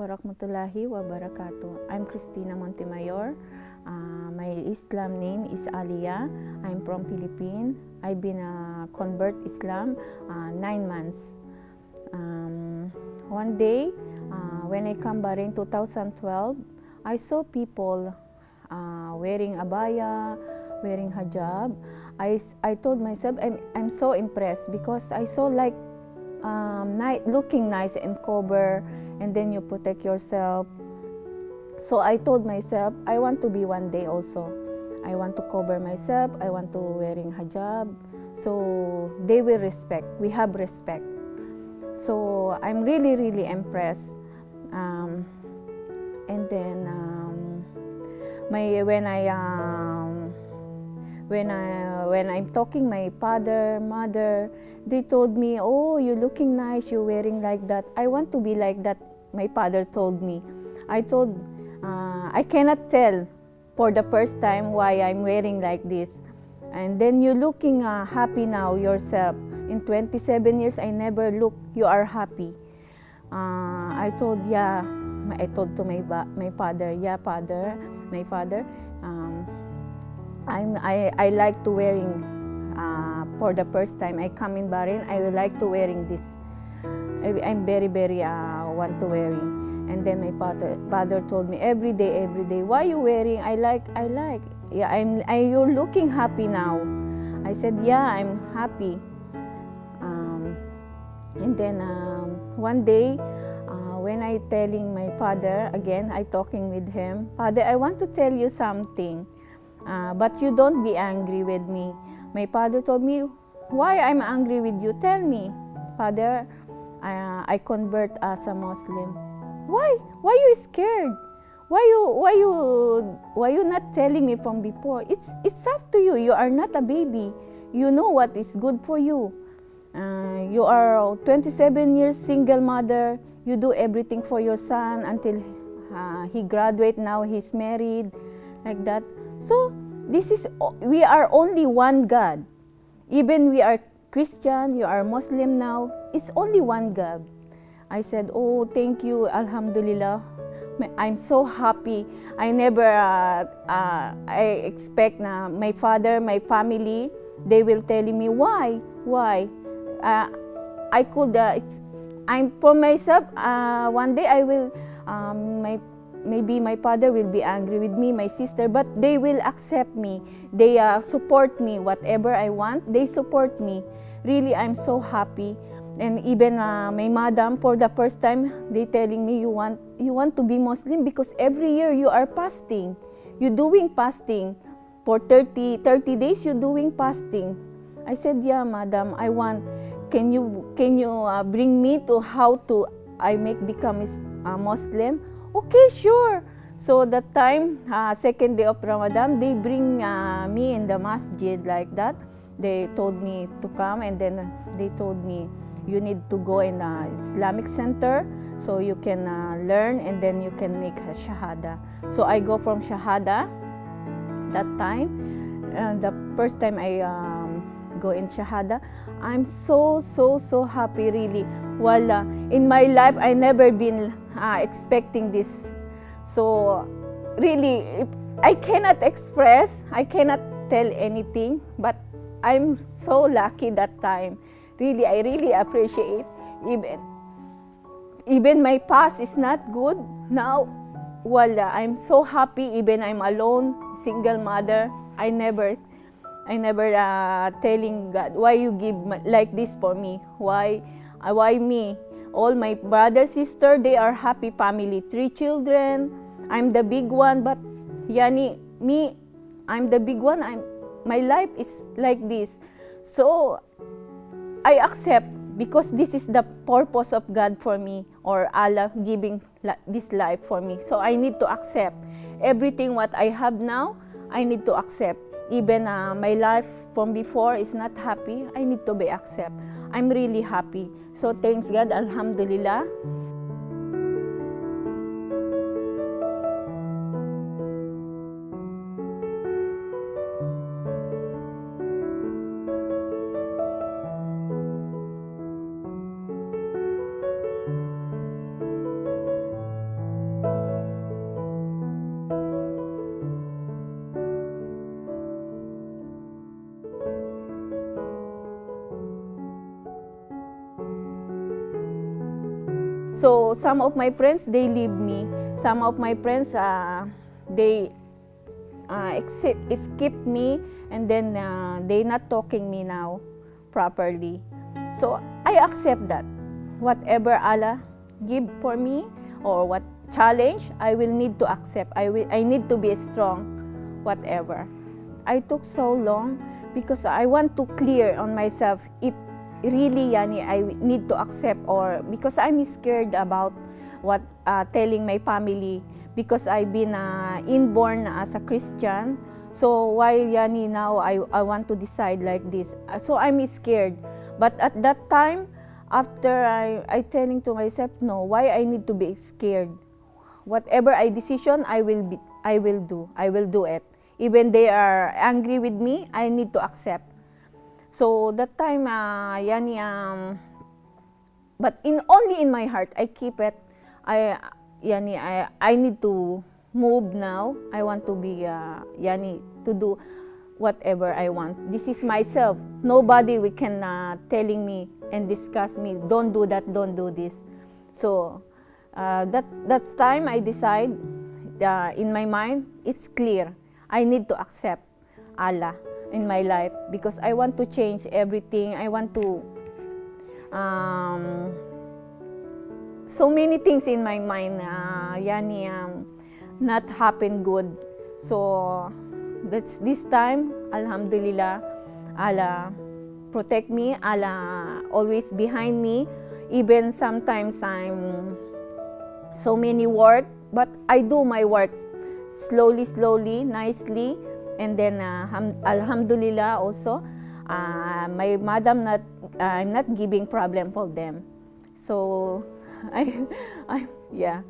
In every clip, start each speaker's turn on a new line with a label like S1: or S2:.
S1: warahmatullahi wabarakatuh. I'm Christina Montemayor. My Islam name is Aliyah. I'm from Philippines. I've been a convert Islam 9 months. One day, when I come back in 2012, I saw people wearing abaya, wearing hijab. I told myself I'm so impressed because I saw like looking nice and cover, and then you protect yourself. So I told myself I want to be one day also. I want to cover myself. I want to wearing hijab. So they will respect. We have respect. So I'm really impressed. And then when I'm talking my father, mother, they told me, "Oh, you're looking nice. You're wearing like that." I want to be like that. My father told me. I cannot tell for the first time why I'm wearing like this. And then you're looking happy now yourself. In 27 years, I never look. You are happy. I told to my father, yeah, father, my father. I like to wearing for the first time I come in Bahrain. I would like to wearing this. I'm very want to wearing. And then my father told me every day, why you wearing? I like. Yeah, you're looking happy now. I said, yeah, I'm happy. And then one day, when I telling my father again, I talking with him, Father, I want to tell you something, but you don't be angry with me. My father told me, why I'm angry with you? Tell me, Father. I convert as a Muslim. Why you scared? Why you not telling me from before? It's up to you. You are not a baby. You know what is good for you. You are 27 years single mother. You do everything for your son until he graduate. Now he's married, like that. So we are only one God. Even we are Christian, you are Muslim now. It's only one God. I said, oh, thank you, Alhamdulillah. I'm so happy. I never I expect na my father, my family, they will telling me why. I could. I'm for myself. One day I will. Maybe my father will be angry with me, my sister, but they will accept me. They support me. Whatever I want, they support me. Really, I'm so happy. And even my madam, for the first time, they telling me, you want to be Muslim because every year you are fasting. You're doing fasting. For 30 days, you're doing fasting. I said, yeah, madam, I want. Can you bring me to how to become a Muslim? Okay, sure. So that time, second day of Ramadan, they bring me in the masjid like that. They told me to come, and then they told me, you need to go in the Islamic center so you can learn, and then you can make a shahada. So I go from shahada that time. The first time I go in shahada, I'm so happy, really. Wala, in my life I never been expecting this. So really, I cannot express, I cannot tell anything, but I'm so lucky that time. Really, I really appreciate. Even my past is not good. Now, wala. I'm so happy. Even I'm alone, single mother. I never telling God, why you give like this for me? Why me? All my brother, sister, they are happy family. 3 children. I'm the big one, but yani me, I'm the big one. My life is like this. So I accept because this is the purpose of God for me, or Allah giving this life for me. So I need to accept everything what I have now. I need to accept. Even my life from before is not happy. I need to be accept. I'm really happy. So thanks God, Alhamdulillah. So some of my friends, they leave me. Some of my friends, they skip me, and then they not talking me now properly. So I accept that. Whatever Allah give for me, or what challenge, I will need to accept. I need to be strong, whatever. I took so long because I want to clear on myself if really yani I need to accept, or because I'm scared about what telling my family, because I've been inborn as a Christian. So why yani now I want to decide like this? So I'm scared. But at that time, after I telling to myself, no, why I need to be scared? Whatever I decision, I will do it. Even they are angry with me, I need to accept. So that time, but only in my heart, I keep it. I need to move now. I want to be, to do whatever I want. This is myself. Nobody can telling me and discuss me. Don't do that. Don't do this. So that's time I decide. In my mind, it's clear. I need to accept Allah in my life, because I want to change everything. I want to so many things in my mind not happen good. So that's this time, Alhamdulillah, Allah protect me. Allah always behind me. Even sometimes I'm so many work, but I do my work slowly, nicely. And then Alhamdulillah also, my madam I'm not giving problem for them. So yeah.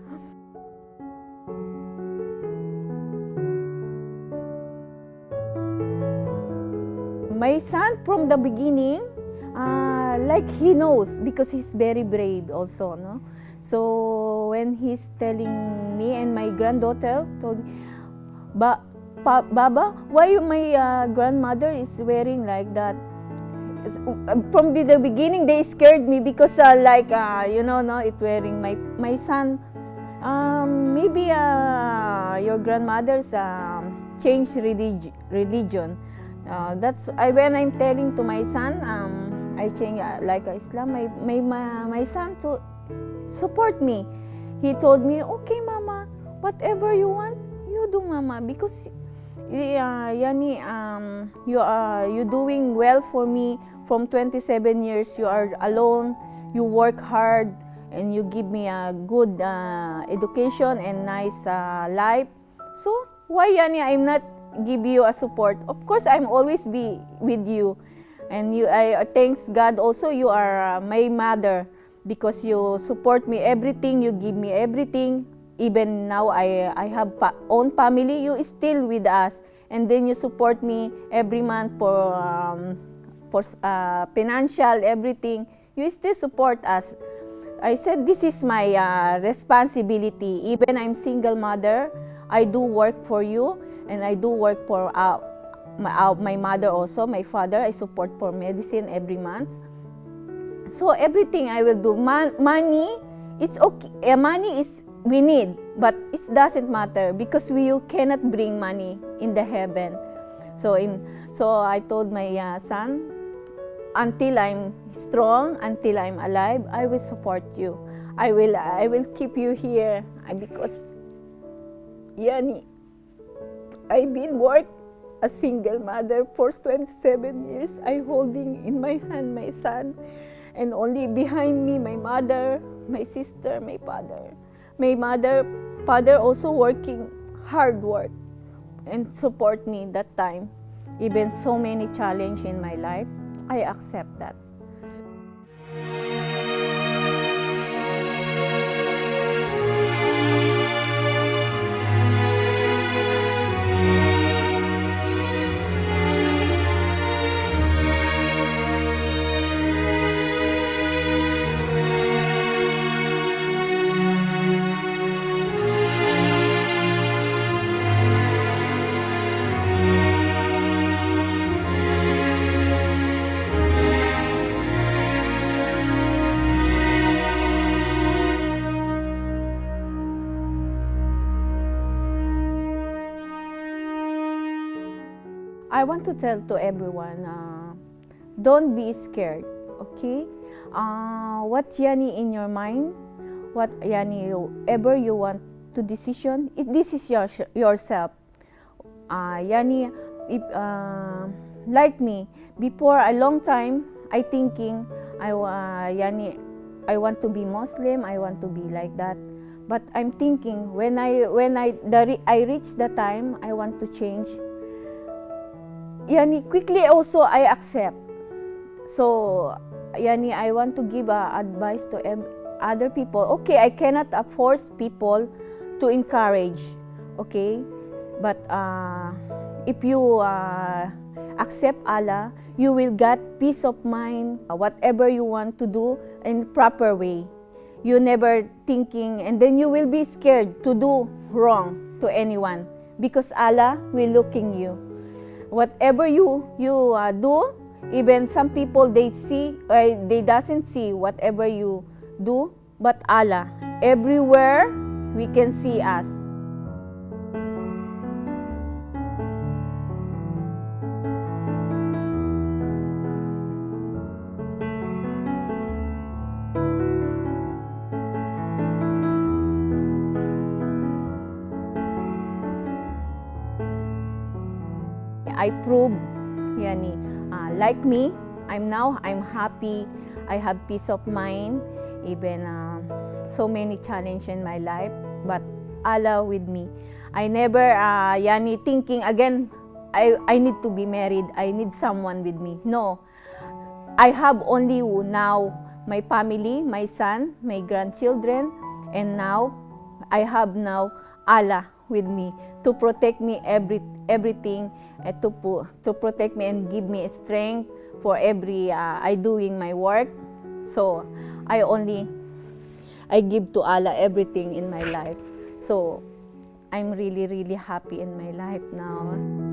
S1: My son from the beginning, like he knows, because he's very brave also, no? So when he's telling me, and my granddaughter told me, Baba, why my grandmother is wearing like that? From the beginning, they scared me because no, it wearing my son. Maybe your grandmother's changed religion. That's when I'm telling to my son, I change like Islam. My son to support me. He told me, okay, Mama, whatever you want, you do, Mama, because you're doing well for me. From 27 years, you are alone, you work hard, and you give me a good education and nice life. So why I'm not give you a support? Of course, I'm always be with you. And I thanks God also, you are my mother, because you support me everything, you give me everything. Even now I have own family, you still with us, and then you support me every month for financial everything. You still support us. I said this is my responsibility. Even I'm single mother, I do work for you, and I do work for my mother also, my father. I support for medicine every month. So everything I will do. Money, it's okay. Money is we need, but it doesn't matter, because you cannot bring money in the heaven. So I told my son, until I'm strong, until I'm alive, I will support you. I will keep you here, because I've been work a single mother for 27 years. I holding in my hand my son, and only behind me my mother, my sister, my father. My father also working hard work and support me that time. Even so many challenge in my life, I accept that. I want to tell to everyone, don't be scared, okay? What yani in your mind, what yani ever you want to decision, this is yourself. Yani, if, like me, before a long time, I thinking, yani, I want to be Muslim, I want to be like that. But I'm thinking, when I reach the time, I want to change. Yani, quickly also I accept. So, yani, I want to give advice to other people. Okay, I cannot force people to encourage, okay? But if you accept Allah, you will get peace of mind, whatever you want to do in proper way. You never thinking, and then you will be scared to do wrong to anyone because Allah will looking you. Whatever you do, even some people they doesn't see whatever you do, but Allah everywhere we can see us. I prove, yani, like me, I'm happy, I have peace of mind, even so many challenges in my life, but Allah with me. I never, yani, thinking again, I need to be married, I need someone with me. No, I have only now my family, my son, my grandchildren, and now I have now Allah with me to protect me everything, to protect me and give me strength for every I doing my work. So I give to Allah everything in my life. So I'm really happy in my life now.